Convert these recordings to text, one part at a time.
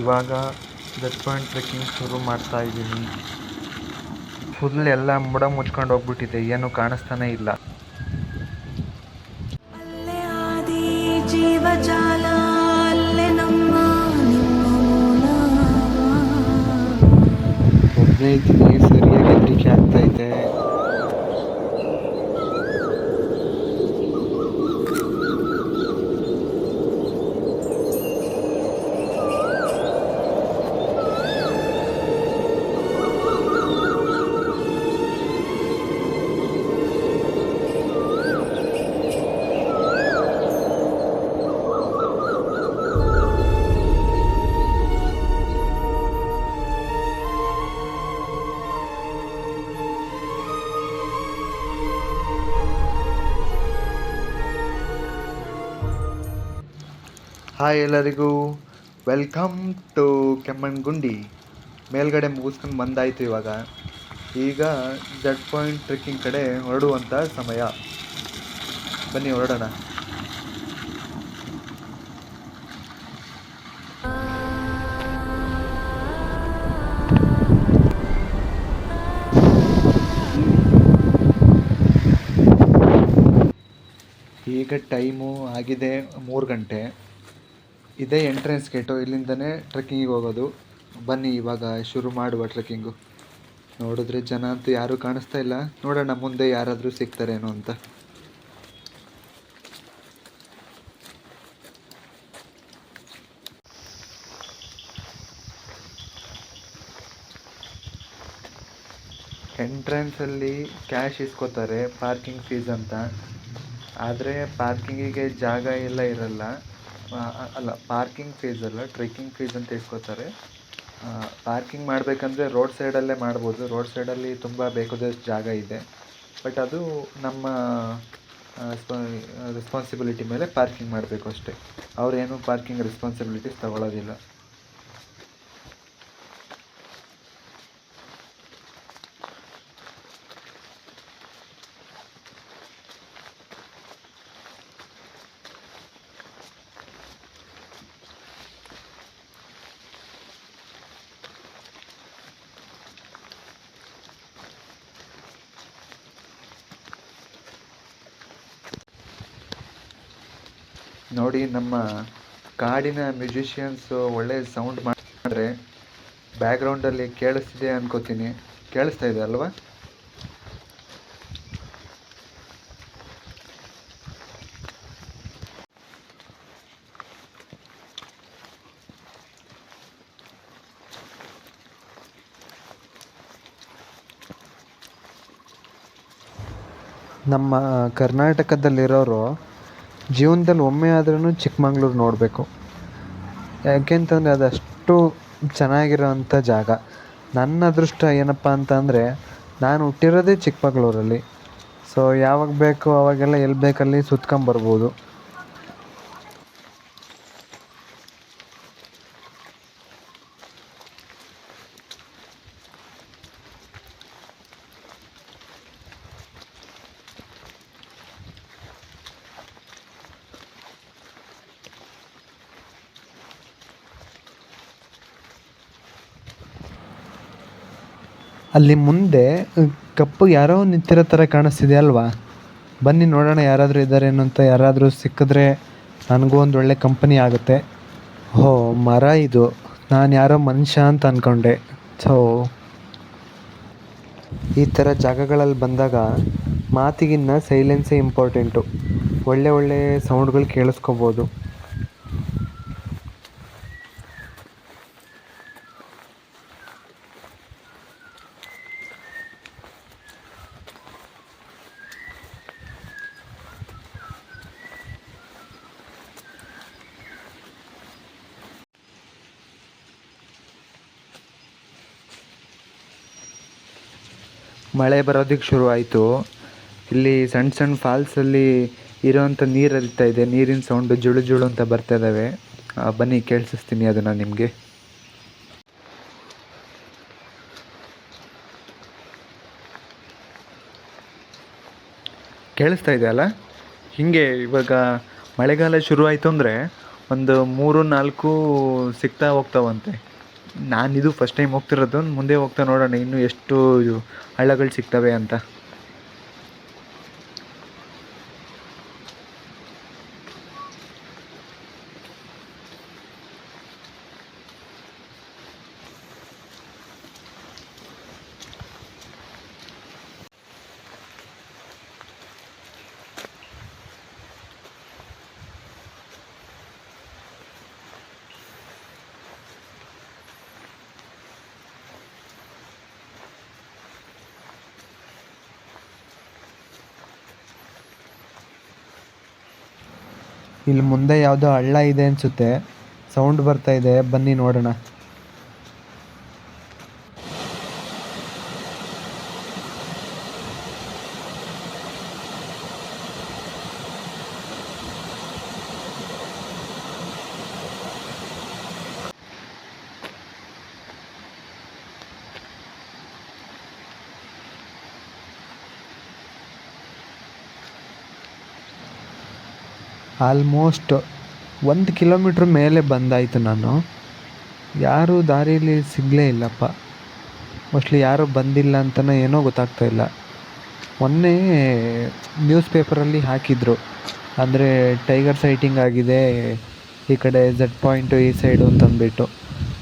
ಇವಾಗ ಜಟ್ point trekking ಶುರು ಮಾಡ್ತಾ ಇದ್ದೀನಿ. ಫುಲ್ ಎಲ್ಲ ಮುಡ ಮುಚ್ಕೊಂಡು ಹೋಗ್ಬಿಟ್ಟಿದೆ, ಏನು ಕಾಣಿಸ್ತಾನೆ ಇಲ್ಲ. ಅಲ್ಲೇ ಆದಿ ಜೀವಜಾಲ, ಅಲ್ಲೇ ನಮ್ಮ ನಿಮ್ಮ ಮೂಲ. ಒಬ್ಬನೇ ಇದ್ದೀನಿ, ಸರಿಯಾಗಿ ಹೆದರಿಕೆ ಆಗ್ತೈತೆ. ಹಾಯ್ ಎಲ್ಲರಿಗೂ, ವೆಲ್ಕಮ್ ಟು ಕೆಮ್ಮಣ್ಗುಂಡಿ. ಮೇಲ್ಗಡೆ ಮುಗಿಸ್ಕೊಂಡು ಬಂದಾಯಿತು. ಈಗ ಜಡ್ ಪಾಯಿಂಟ್ ಟ್ರೆಕ್ಕಿಂಗ್ ಕಡೆ ಹೊರಡುವಂಥ ಸಮಯ. ಬನ್ನಿ ಹೊರಡೋಣ. ಈಗ ಟೈಮು ಆಗಿದೆ 3 ಗಂಟೆ. ಇದೇ ಎಂಟ್ರೆನ್ಸ್ ಗೇಟು, ಇಲ್ಲಿಂದನೇ ಟ್ರೆಕ್ಕಿಂಗಿಗೆ ಹೋಗೋದು. ಬನ್ನಿ ಇವಾಗ ಶುರು ಮಾಡುವ ಟ್ರೆಕ್ಕಿಂಗು. ನೋಡಿದ್ರೆ ಜನ ಅಂತೂ ಯಾರೂ ಕಾಣಿಸ್ತಾ ಇಲ್ಲ. ನೋಡೋಣ ಮುಂದೆ ಯಾರಾದರೂ ಸಿಗ್ತಾರೇನೋ ಅಂತ. ಎಂಟ್ರೆನ್ಸಲ್ಲಿ ಕ್ಯಾಶ್ ಇಸ್ಕೋತಾರೆ, ಪಾರ್ಕಿಂಗ್ ಫೀಸ್ ಅಂತ. ಆದರೆ ಪಾರ್ಕಿಂಗಿಗೆ ಜಾಗ ಎಲ್ಲ ಇರಲ್ಲ. ಅಲ್ಲ, ಪಾರ್ಕಿಂಗ್ ಫೀಸ್ ಅಲ್ಲ, ಟ್ರೆಕ್ಕಿಂಗ್ ಫೀಸ್ ಅಂತ ಇಸ್ಕೋತಾರೆ. ಪಾರ್ಕಿಂಗ್ ಮಾಡಬೇಕಂದ್ರೆ ರೋಡ್ ಸೈಡಲ್ಲೇ ಮಾಡ್ಬೋದು. ರೋಡ್ ಸೈಡಲ್ಲಿ ತುಂಬ ಬೇಕಾದಷ್ಟು ಜಾಗ ಇದೆ. ಬಟ್ ಅದು ನಮ್ಮ ರೆಸ್ಪಾನ್ಸಿಬಿಲಿಟಿ ಮೇಲೆ ಪಾರ್ಕಿಂಗ್ ಮಾಡಬೇಕು ಅಷ್ಟೇ. ಅವರೇನು ಪಾರ್ಕಿಂಗ್ ರೆಸ್ಪಾನ್ಸಿಬಿಲಿಟೀಸ್ ತಗೊಳ್ಳೋದಿಲ್ಲ. ನೋಡಿ, ನಮ್ಮ ಕಾಡಿನ ಮ್ಯೂಸಿಷಿಯನ್ಸು ಒಳ್ಳೆ ಸೌಂಡ್ ಮಾಡಿದ್ರೆ ಬ್ಯಾಕ್ಗ್ರೌಂಡಲ್ಲಿ ಕೇಳಿಸ್ತಿದೆ ಅನ್ಕೋತೀನಿ. ಕೇಳಿಸ್ತಾ ಇದೆ ಅಲ್ವಾ? ನಮ್ಮ ಕರ್ನಾಟಕದಲ್ಲಿರೋರು ಜೀವನದಲ್ಲಿ ಒಮ್ಮೆ ಆದ್ರೂ ಚಿಕ್ಕಮಂಗ್ಳೂರು ನೋಡಬೇಕು. ಯಾಕೆಂತಂದರೆ ಅದಷ್ಟು ಚೆನ್ನಾಗಿರೋವಂಥ ಜಾಗ. ನನ್ನ ಅದೃಷ್ಟ ಏನಪ್ಪ ಅಂತಂದರೆ, ನಾನು ಹುಟ್ಟಿರೋದೇ ಚಿಕ್ಕಮಗಳೂರಲ್ಲಿ. ಸೊ ಯಾವಾಗ ಬೇಕೋ ಅವಾಗೆಲ್ಲ ಎಲ್ಲಿ ಬೇಕಲ್ಲಿ ಸುತ್ಕೊಂಬರ್ಬೋದು. ಅಲ್ಲಿ ಮುಂದೆ ಕಪ್ಪು ಯಾರೋ ನಿಂತಿರೋ ಥರ ಕಾಣಿಸ್ತಿದೆ ಅಲ್ವಾ? ಬನ್ನಿ ನೋಡೋಣ ಯಾರಾದರೂ ಇದ್ದಾರೇನೋ ಅಂತ. ಯಾರಾದರೂ ಸಿಕ್ಕಿದ್ರೆ ನನಗೂ ಒಂದು ಒಳ್ಳೆ ಕಂಪನಿ ಆಗುತ್ತೆ. ಹೋ, ಮರ ಇದು. ನಾನು ಯಾರೋ ಮನುಷ್ಯ ಅಂತ ಅಂದ್ಕೊಂಡೆ. ಸೊ ಈ ಥರ ಜಾಗಗಳಲ್ಲಿ ಬಂದಾಗ ಮಾತಿಗಿನ್ನ ಸೈಲೆನ್ಸೇ ಇಂಪಾರ್ಟೆಂಟು. ಒಳ್ಳೆ ಒಳ್ಳೆ ಸೌಂಡ್ಗಳು ಕೇಳಿಸ್ಕೋಬೋದು. ಮಳೆ ಬರೋದಕ್ಕೆ ಶುರು ಆಯಿತು. ಇಲ್ಲಿ ಸಣ್ಣ ಸಣ್ಣ ಫಾಲ್ಸಲ್ಲಿ ಇರೋವಂಥ ನೀರು ಹರಿತಾ ಇದೆ. ನೀರಿನ ಸೌಂಡು ಜುಳು ಜುಳು ಅಂತ ಬರ್ತಾ ಇದ್ದಾವೆ. ಬನ್ನಿ ಕೇಳಿಸ್ತೀನಿ ಅದನ್ನು ನಿಮಗೆ. ಕೇಳಿಸ್ತಾ ಇದೆ ಅಲ್ಲ? ಹೀಗೆ ಇವಾಗ ಮಳೆಗಾಲ ಶುರುವಾಯಿತು ಅಂದರೆ ಒಂದು 3-4 ಸಿಗ್ತಾ ಹೋಗ್ತಾವಂತೆ. ನಾನಿದು ಫಸ್ಟ್ ಟೈಮ್ ಹೋಗ್ತಿರೋದು, ಮುಂದೆ ಹೋಗ್ತಾ ನೋಡೋಣ ಇನ್ನೂ ಎಷ್ಟು ಹಳ್ಳಗಳು ಸಿಗ್ತವೆ ಅಂತ. ಇಲ್ಲಿ ಮುಂದೆ ಯಾವುದೋ ಹಳ್ಳ ಇದೆ ಅನಿಸುತ್ತೆ, ಸೌಂಡ್ ಬರ್ತಾ ಇದೆ, ಬನ್ನಿ ನೋಡೋಣ. ಆಲ್ಮೋಸ್ಟ್ 1 ಕಿಲೋಮೀಟ್ರ್ ಮೇಲೆ ಬಂದಾಯಿತು ನಾನು. ಯಾರೂ ದಾರೀಲಿ ಸಿಗಲೇ ಇಲ್ಲಪ್ಪ. ಮೋಸ್ಟ್ಲಿ ಯಾರೂ ಬಂದಿಲ್ಲ ಅಂತಲೋ ಏನೋ ಗೊತ್ತಾಗ್ತಾ ಇಲ್ಲ. ಮೊನ್ನೆ ನ್ಯೂಸ್ ಪೇಪರಲ್ಲಿ ಹಾಕಿದ್ರು, ಅಂದರೆ ಟೈಗರ್ ಸೈಟಿಂಗ್ ಆಗಿದೆ ಈ ಕಡೆ ಝಡ್ ಪಾಯಿಂಟು ಈ ಸೈಡು ಅಂತಂದ್ಬಿಟ್ಟು.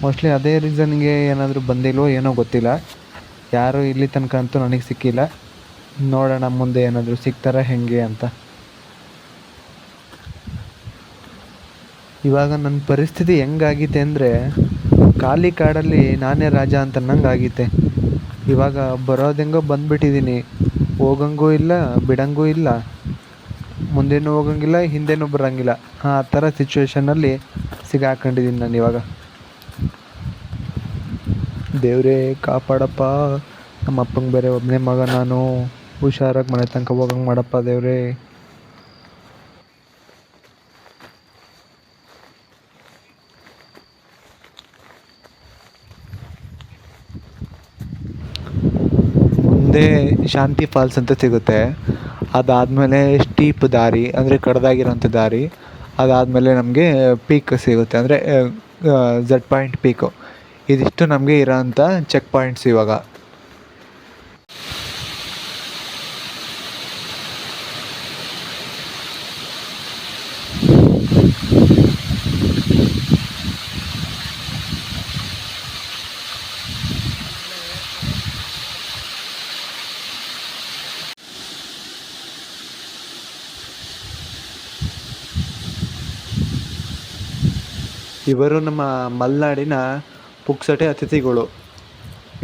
ಮೋಸ್ಟ್ಲಿ ಅದೇ ರೀಸನ್ಗೆ ಏನಾದರೂ ಬಂದಿಲ್ವೋ ಏನೋ ಗೊತ್ತಿಲ್ಲ. ಯಾರೂ ಇಲ್ಲಿ ತನಕ ಅಂತೂ ನನಗೆ ಸಿಕ್ಕಿಲ್ಲ. ನೋಡೋಣ ಮುಂದೆ ಏನಾದರೂ ಸಿಗ್ತಾರಾ ಹೇಗೆ ಅಂತ. ಇವಾಗ ನನ್ನ ಪರಿಸ್ಥಿತಿ ಹೆಂಗಾಗಿದೆ ಅಂದರೆ, ಖಾಲಿ ಕಾಡಲ್ಲಿ ನಾನೇ ರಾಜ ಅಂತ ಅನ್ನಂಗೆ ಆಗೈತೆ. ಇವಾಗ ಬರೋದೆಂಗೋ ಬಂದುಬಿಟ್ಟಿದ್ದೀನಿ, ಹೋಗಂಗೂ ಇಲ್ಲ ಬಿಡಂಗೂ ಇಲ್ಲ, ಮುಂದೇನೂ ಹೋಗಂಗಿಲ್ಲ ಹಿಂದೇನೂ ಬರೋಂಗಿಲ್ಲ. ಆ ಥರ ಸಿಚುವೇಷನಲ್ಲಿ ಸಿಗಾಕೊಂಡಿದ್ದೀನಿ ನಾನು ಇವಾಗ. ದೇವರೇ ಕಾಪಾಡಪ್ಪ, ನಮ್ಮ ಅಪ್ಪಂಗೆ ಬೇರೆ ಒಬ್ಬನೇ ಮಗ ನಾನು, ಹುಷಾರಾಗಿ ಮನೆ ತನಕ ಹೋಗಂಗೆ ಮಾಡಪ್ಪ ದೇವರೇ. ಮುಂದೆ ಶಾಂತಿ ಫಾಲ್ಸ್ ಅಂತ ಸಿಗುತ್ತೆ. ಅದಾದಮೇಲೆ ಸ್ಟೀಪ್ ದಾರಿ, ಅಂದರೆ ಕಡ್ದಾಗಿರೋಂಥ ದಾರಿ. ಅದಾದಮೇಲೆ ನಮಗೆ ಪೀಕ್ ಸಿಗುತ್ತೆ, ಅಂದರೆ ಝಡ್ ಪಾಯಿಂಟ್ ಪೀಕು. ಇದಿಷ್ಟು ನಮಗೆ ಇರೋಂಥ ಚೆಕ್ ಪಾಯಿಂಟ್ಸ್ ಇವಾಗ. ಇವರು ನಮ್ಮ ಮಲೆನಾಡಿನ ಪುಕ್ಸಟೆ ಅತಿಥಿಗಳು.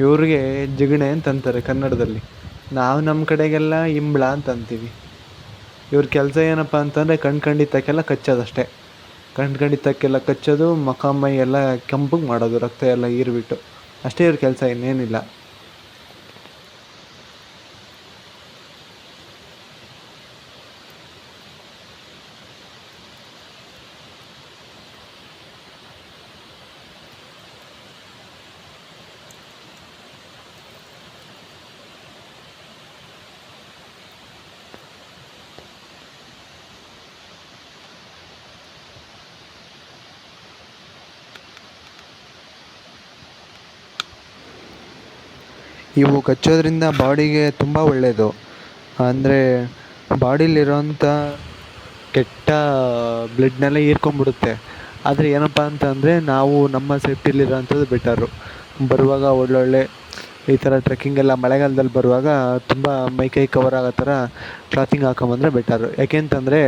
ಇವ್ರಿಗೆ ಜಿಗಣೆ ಅಂತಂತಾರೆ ಕನ್ನಡದಲ್ಲಿ. ನಾವು ನಮ್ಮ ಕಡೆಗೆಲ್ಲ ಇಂಬಳ ಅಂತ ಅಂತೀವಿ. ಇವ್ರ ಕೆಲಸ ಏನಪ್ಪ ಅಂತಂದರೆ ಕಣ್ಕಂಡಿದ್ದಕ್ಕೆಲ್ಲ ಕಚ್ಚೋದಷ್ಟೇ. ಕಣ್ಕಂಡಿದ್ದಕ್ಕೆಲ್ಲ ಕಚ್ಚೋದು, ಮುಖ ಮೈ ಎಲ್ಲ ಕೆಂಪಗೆ ಮಾಡೋದು, ರಕ್ತ ಎಲ್ಲ ಹೀರ್ಬಿಟ್ಟು. ಅಷ್ಟೇ ಇವ್ರ ಕೆಲಸ, ಇನ್ನೇನಿಲ್ಲ. ಇವು ಕಚ್ಚೋದ್ರಿಂದ ಬಾಡಿಗೆ ತುಂಬ ಒಳ್ಳೆಯದು. ಅಂದರೆ ಬಾಡಿಲಿರೋಂಥ ಕೆಟ್ಟ ಬ್ಲಡ್ನೆಲ್ಲ ಹೀರ್ಕೊಂಬಿಡುತ್ತೆ. ಆದರೆ ಏನಪ್ಪ ಅಂತಂದರೆ ನಾವು ನಮ್ಮ ಸೇಫ್ಟಿಲಿರೋಂಥದ್ದು ಬೆಟರು. ಬರುವಾಗ ಒಳ್ಳೊಳ್ಳೆ ಈ ಥರ ಟ್ರೆಕ್ಕಿಂಗೆಲ್ಲ ಮಳೆಗಾಲದಲ್ಲಿ ಬರುವಾಗ ತುಂಬ ಮೈಕೈ ಕವರ್ ಆಗೋ ಥರ ಕ್ಲಾತಿಂಗ್ ಹಾಕೊಂಬಂದ್ರೆ ಬೆಟರು. ಯಾಕೆಂತಂದರೆ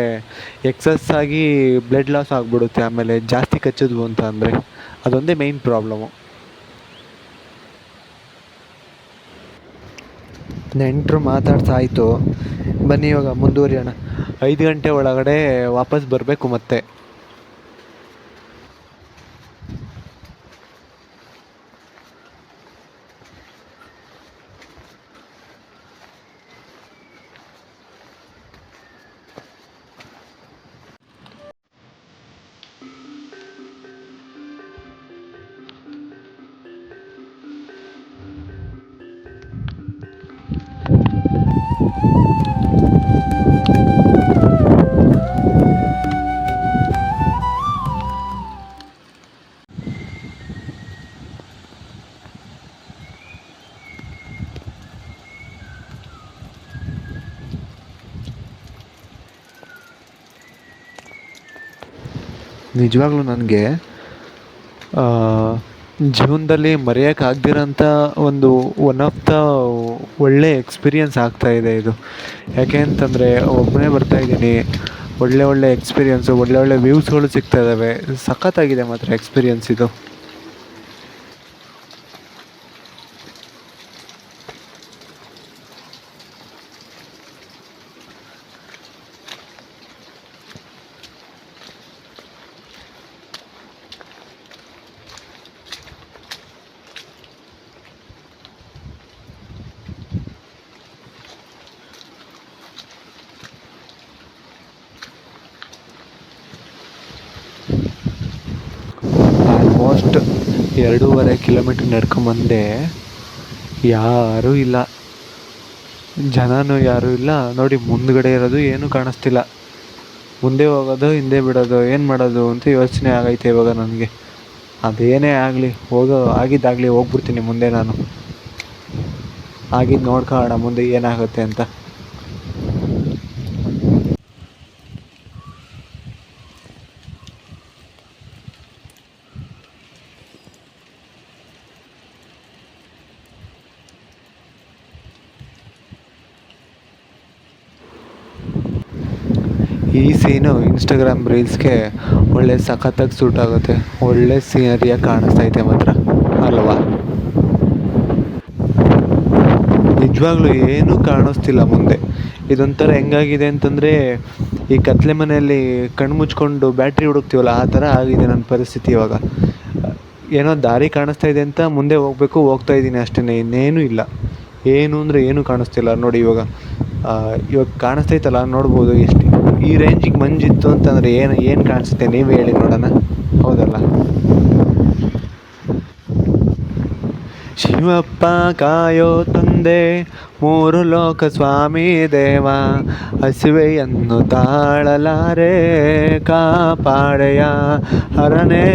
ಎಕ್ಸಸ್ ಆಗಿ ಬ್ಲಡ್ ಲಾಸ್ ಆಗಿಬಿಡುತ್ತೆ ಆಮೇಲೆ ಜಾಸ್ತಿ ಕಚ್ಚಿದ್ವು ಅಂತ ಅಂದರೆ. ಅದೊಂದೇ ಮೇಯ್ನ್ ಪ್ರಾಬ್ಲಮ್ಮು. ನೆಂಟರು ಮಾತಾಡ್ಸಾಯಿತು, ಬನ್ನಿ ಇವಾಗ ಮುಂದುವರಿಯೋಣ. 5 ಗಂಟೆ ಒಳಗಡೆ ವಾಪಸ್ ಬರಬೇಕು ಮತ್ತೆ. ನಿಜವಾಗ್ಲೂ ನನಗೆ ಜೀವನದಲ್ಲಿ ಮರೆಯೋಕ್ಕಾಗ್ದಿರೋಂಥ ಒಂದು ಒನ್ ಆಫ್ ದ ಒಳ್ಳೆ ಎಕ್ಸ್ಪೀರಿಯನ್ಸ್ ಆಗ್ತಾಯಿದೆ ಇದು. ಯಾಕೆ ಅಂತಂದರೆ ಒಬ್ಬನೇ ಬರ್ತಾಯಿದ್ದೀನಿ, ಒಳ್ಳೆ ಒಳ್ಳೆ ಎಕ್ಸ್ಪೀರಿಯನ್ಸು, ಒಳ್ಳೆ ಒಳ್ಳೆ ವ್ಯೂಸ್ಗಳು ಸಿಗ್ತಾ ಇದ್ದಾವೆ. ಸಖತ್ತಾಗಿದೆ ಮಾತ್ರ ಎಕ್ಸ್ಪೀರಿಯನ್ಸ್ ಇದು. ಆಲ್ಮೋಸ್ಟ್ 2.5 ಕಿಲೋಮೀಟ್ರ್ ನಡ್ಕೊಂಬಂದೆ. ಯಾರೂ ಇಲ್ಲ, ಜನನೂ ಯಾರೂ ಇಲ್ಲ. ನೋಡಿ ಮುಂದ್ಗಡೆ ಇರೋದು ಏನೂ ಕಾಣಿಸ್ತಿಲ್ಲ. ಮುಂದೆ ಹೋಗೋದು ಹಿಂದೆ ಬಿಡೋದು, ಏನು ಮಾಡೋದು ಅಂತ ಯೋಚನೆ ಆಗೈತೆ ಇವಾಗ ನನಗೆ. ಅದೇನೇ ಆಗಲಿ, ಆಗಿದ್ದಾಗಲಿ ಹೋಗ್ಬಿಡ್ತೀನಿ ಮುಂದೆ. ನಾನು ಆಗಿದ್ದು ನೋಡ್ಕೊಳ್ಳೋಣ ಮುಂದೆ ಏನಾಗುತ್ತೆ ಅಂತ. ಈ ಸೀನು ಇನ್ಸ್ಟಾಗ್ರಾಮ್ ರೀಲ್ಸ್ಗೆ ಒಳ್ಳೆ ಸಖತ್ತಾಗಿ ಸೂಟ್ ಆಗುತ್ತೆ. ಒಳ್ಳೆ ಸೀನರಿಯಾಗಿ ಕಾಣಿಸ್ತೈತೆ ಮಾತ್ರ ಅಲ್ವಾ? ನಿಜವಾಗ್ಲೂ ಏನೂ ಕಾಣಿಸ್ತಿಲ್ಲ ಮುಂದೆ. ಇದೊಂಥರ ಹೆಂಗಾಗಿದೆ ಅಂತಂದರೆ, ಈ ಕತ್ಲೆ ಮನೆಯಲ್ಲಿ ಕಣ್ಣು ಮುಚ್ಕೊಂಡು ಬ್ಯಾಟ್ರಿ ಹುಡುಕ್ತೀವಲ್ಲ, ಆ ಥರ ಆಗಿದೆ ನನ್ನ ಪರಿಸ್ಥಿತಿ ಇವಾಗ. ಏನೋ ದಾರಿ ಕಾಣಿಸ್ತಾ ಇದೆ ಅಂತ ಮುಂದೆ ಹೋಗ್ತಾ ಇದ್ದೀನಿ ಅಷ್ಟೇ, ಇನ್ನೇನೂ ಇಲ್ಲ. ಏನು ಅಂದರೆ ಏನೂ ಕಾಣಿಸ್ತಿಲ್ಲ. ನೋಡಿ ಇವಾಗ ಕಾಣಿಸ್ತೈತಲ್ಲ, ನೋಡ್ಬೋದು. ಎಷ್ಟು ಈ ರೇಂಜಿಗೆ ಮಂಜಿತ್ತು ಅಂತಂದರೆ ಏನು ಕಾಣಿಸುತ್ತೆ ನೀವು ಹೇಳಿ ನೋಡೋಣ, ಹೌದಲ್ಲ? ಶಿವಪ್ಪ ಕಾಯೋ ತಂದೆ, 3 ಲೋಕ ಸ್ವಾಮಿ ದೇವ, ಹಸಿವೆಯನ್ನು ತಾಳಲಾರೆ ಕಾಪಾಡೆಯ ಹರನೇ.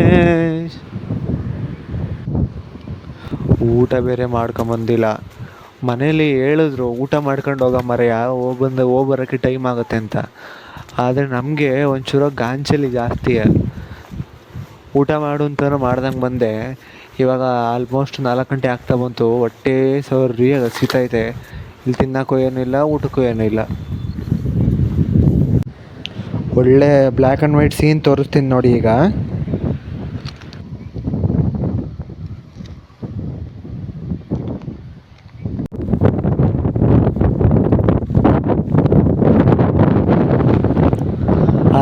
ಊಟ ಬೇರೆ ಮಾಡ್ಕೊಂಬಂದಿಲ್ಲ. ಮನೇಲಿ ಹೇಳಿದ್ರು ಊಟ ಮಾಡ್ಕೊಂಡು ಹೋಗೋ ಮರೆಯ, ಹೋಗ್ಬರೋಕ್ಕೆ ಟೈಮ್ ಆಗುತ್ತೆ ಅಂತ. ಆದರೆ ನಮಗೆ ಒಂಚೂರು ಗಾಂಚಲಿ ಜಾಸ್ತಿ. ಊಟ ಮಾಡು ಅಂತಲೂ ಮಾಡ್ದಂಗೆ ಬಂದೆ. ಇವಾಗ ಆಲ್ಮೋಸ್ಟ್ 4 ಗಂಟೆ ಆಗ್ತಾ ಬಂತು. ಹೊಟ್ಟೆ ಸರಿಯಾಗಿ ಹಸಿತೈತೆ. ಇಲ್ಲಿ ತಿನ್ನೋಕ್ಕೂ ಏನೂ ಇಲ್ಲ, ಊಟಕ್ಕೂ ಏನೂ ಇಲ್ಲ. ಒಳ್ಳೆ ಬ್ಲ್ಯಾಕ್ ಆ್ಯಂಡ್ ವೈಟ್ ಸೀನ್ ತೋರಿಸ್ತೀನಿ ನೋಡಿ ಈಗ.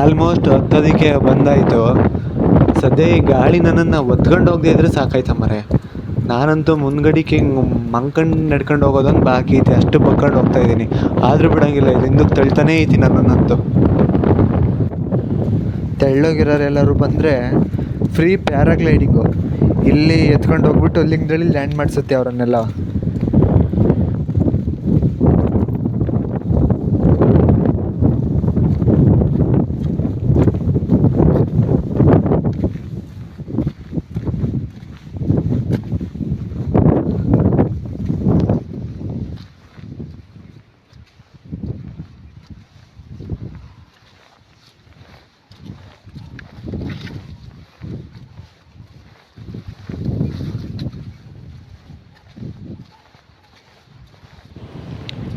ಆಲ್ಮೋಸ್ಟ್ ಹತ್ತೋದಕ್ಕೆ ಬಂದಾಯಿತು. ಸದ್ಯ ಈ ಗಾಳಿ ನನ್ನನ್ನು ಒತ್ಕೊಂಡು ಹೋಗದೆ ಇದ್ರೆ ಸಾಕಾಯ್ತ ಮರೆ. ನಾನಂತೂ ಮುಂದ್ಗಡಿಕೆ ಮಂಕಂಡು ನಡ್ಕೊಂಡು ಹೋಗೋದೊಂದು ಬಾಕಿ ಐತೆ, ಅಷ್ಟು ಬಗ್ಕೊಂಡು ಹೋಗ್ತಾಯಿದ್ದೀನಿ. ಆದರೂ ಬಿಡೋಂಗಿಲ್ಲ, ಇದು ಹಿಂದಕ್ಕೆ ತಳ್ತಾನೇ ಐತಿ ನನ್ನನ್ನಂತೂ. ತೆಳ್ಳಗಿರೋರೆಲ್ಲರೂ ಬಂದರೆ ಫ್ರೀ ಪ್ಯಾರಾಗ್ಲೈಡಿಂಗು. ಇಲ್ಲಿ ಎತ್ಕೊಂಡು ಹೋಗ್ಬಿಟ್ಟು ಲಿಂಗದಲ್ಲಿ ಲ್ಯಾಂಡ್ ಮಾಡಿಸುತ್ತೆ ಅವರನ್ನೆಲ್ಲ.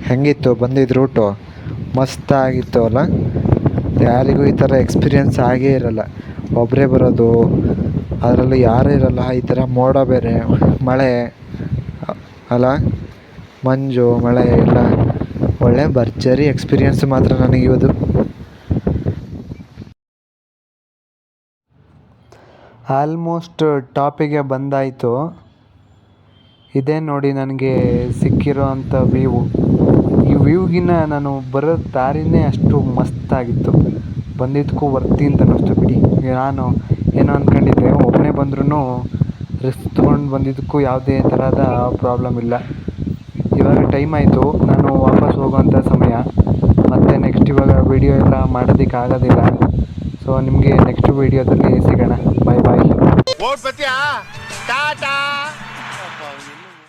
ಹೆಂಗಿತ್ತು ಬಂದಿದ್ದು ರೂಟು? ಮಸ್ತಾಗಿತ್ತು ಅಲ್ಲ? ಯಾರಿಗೂ ಈ ಥರ ಎಕ್ಸ್ಪೀರಿಯೆನ್ಸ್ ಆಗೇ ಇರಲ್ಲ. ಒಬ್ಬರೇ ಬರೋದು, ಅದರಲ್ಲೂ ಯಾರೂ ಇರಲ್ಲ. ಈ ಥರ ಮೋಡ ಬೇರೆ, ಮಳೆ ಅಲ್ಲ, ಮಂಜು ಮಳೆ ಎಲ್ಲ ಒಳ್ಳೆ ಭರ್ಜರಿ ಎಕ್ಸ್ಪೀರಿಯೆನ್ಸ್ ಮಾತ್ರ ನನಗಿವದು. ಆಲ್ಮೋಸ್ಟ್ ಟಾಪಿಗೆ ಬಂದಾಯಿತು. ಇದೇ ನೋಡಿ ನನಗೆ ಸಿಕ್ಕಿರೋ ಅಂಥ ವ್ಯೂ. ಈ ವ್ಯೂಗಿನ ನಾನು ಬರೋ ದಾರಿನೇ ಅಷ್ಟು ಮಸ್ತಾಗಿತ್ತು. ಬಂದಿದ್ದಕ್ಕೂ ವರ್ತಿ ಅಂತ ಅನ್ನಿಸ್ತು ಬಿಡಿ. ನಾನು ಏನೋ ಅಂದ್ಕೊಂಡಿದ್ದೆ, ಒಬ್ಬನೇ ಬಂದ್ರೂ ರಿಸ್ಕ್ ತೊಗೊಂಡು ಬಂದಿದ್ದಕ್ಕೂ ಯಾವುದೇ ಥರದ ಪ್ರಾಬ್ಲಮ್ ಇಲ್ಲ. ಇವಾಗ ಟೈಮ್ ಆಯಿತು, ನಾನು ವಾಪಸ್ ಹೋಗೋವಂಥ ಸಮಯ. ಮತ್ತು ನೆಕ್ಸ್ಟ್ ಇವಾಗ ವೀಡಿಯೋ ಎಲ್ಲ ಮಾಡೋದಕ್ಕೆ ಆಗೋದಿಲ್ಲ. ಸೊ ನಿಮಗೆ ನೆಕ್ಸ್ಟ್ ವೀಡಿಯೋದಲ್ಲಿ ಸಿಗೋಣ. ಬಾಯ್ ಬಾಯ್.